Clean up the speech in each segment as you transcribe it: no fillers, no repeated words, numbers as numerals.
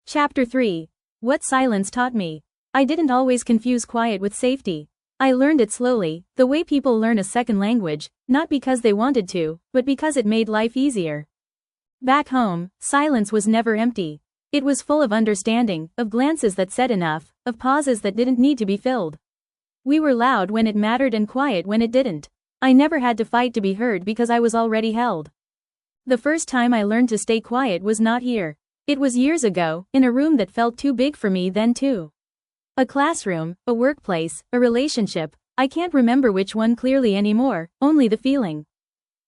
Chapter 3. What silence taught me. I didn't always confuse quiet with safety. I learned it slowly, the way people learn a second language, not because they wanted to, but because it made life easier. Back home, silence was never empty. It was full of understanding, of glances that said enough, of pauses that didn't need to be filled. We were loud when it mattered and quiet when it didn't. I never had to fight to be heard because I was already held. The first time I learned to stay quiet was not here. It was years ago, in a room that felt too big for me then too. A classroom, a workplace, a relationship, I can't remember which one clearly anymore, only the feeling.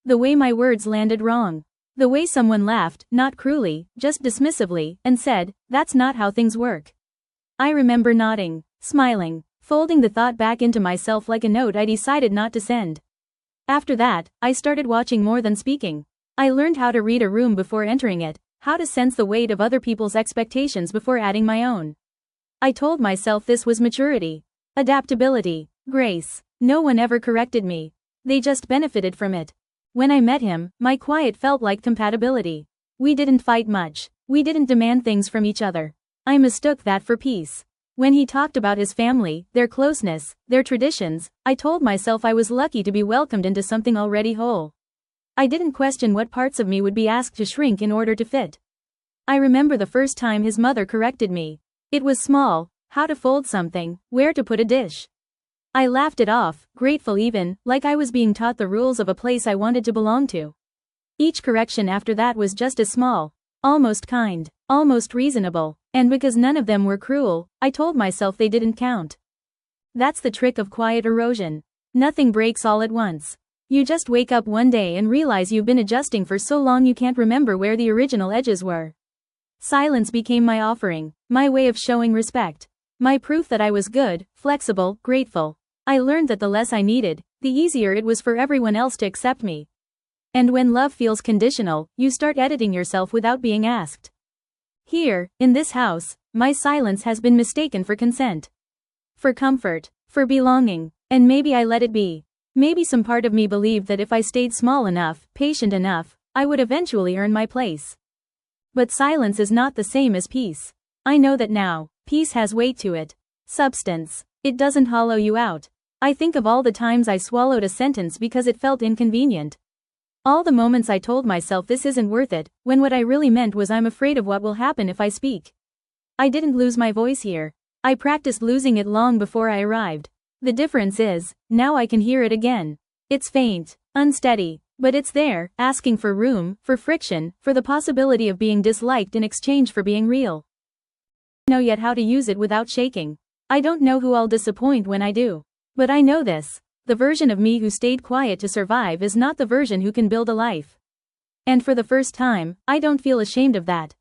The way my words landed wrong. The way someone laughed, not cruelly, just dismissively, and said, "That's not how things work." I remember nodding, smiling, folding the thought back into myself like a note I decided not to send. After that, I started watching more than speaking. I learned how to read a room before entering it, how to sense the weight of other people's expectations before adding my own. I told myself this was maturity, adaptability, grace. No one ever corrected me. They just benefited from it. When I met him, my quiet felt like compatibility. We didn't fight much. We didn't demand things from each other. I mistook that for peace. When he talked about his family, their closeness, their traditions, I told myself I was lucky to be welcomed into something already whole. I didn't question what parts of me would be asked to shrink in order to fit. I remember the first time his mother corrected me. It was small, how to fold something, where to put a dish. I laughed it off, grateful even, like I was being taught the rules of a place I wanted to belong to. Each correction after that was just as small, almost kind, almost reasonable, and because none of them were cruel, I told myself they didn't count. That's the trick of quiet erosion. Nothing breaks all at once. You just wake up one day and realize you've been adjusting for so long you can't remember where the original edges were. Silence became my offering, my way of showing respect, my proof that I was good, flexible, grateful. I learned that the less I needed, the easier it was for everyone else to accept me. And when love feels conditional, you start editing yourself without being asked. Here, in this house, my silence has been mistaken for consent. For comfort, for belonging, and maybe I let it be. Maybe some part of me believed that if I stayed small enough, patient enough, I would eventually earn my place. But silence is not the same as peace. I know that now. Peace has weight to it. Substance. It doesn't hollow you out. I think of all the times I swallowed a sentence because it felt inconvenient. All the moments I told myself this isn't worth it, when what I really meant was I'm afraid of what will happen if I speak. I didn't lose my voice here. I practiced losing it long before I arrived. The difference is, now I can hear it again. It's faint, unsteady, but it's there, asking for room, for friction, for the possibility of being disliked in exchange for being real. I don't know yet how to use it without shaking. I don't know who I'll disappoint when I do. But I know this. The version of me who stayed quiet to survive is not the version who can build a life. And for the first time, I don't feel ashamed of that.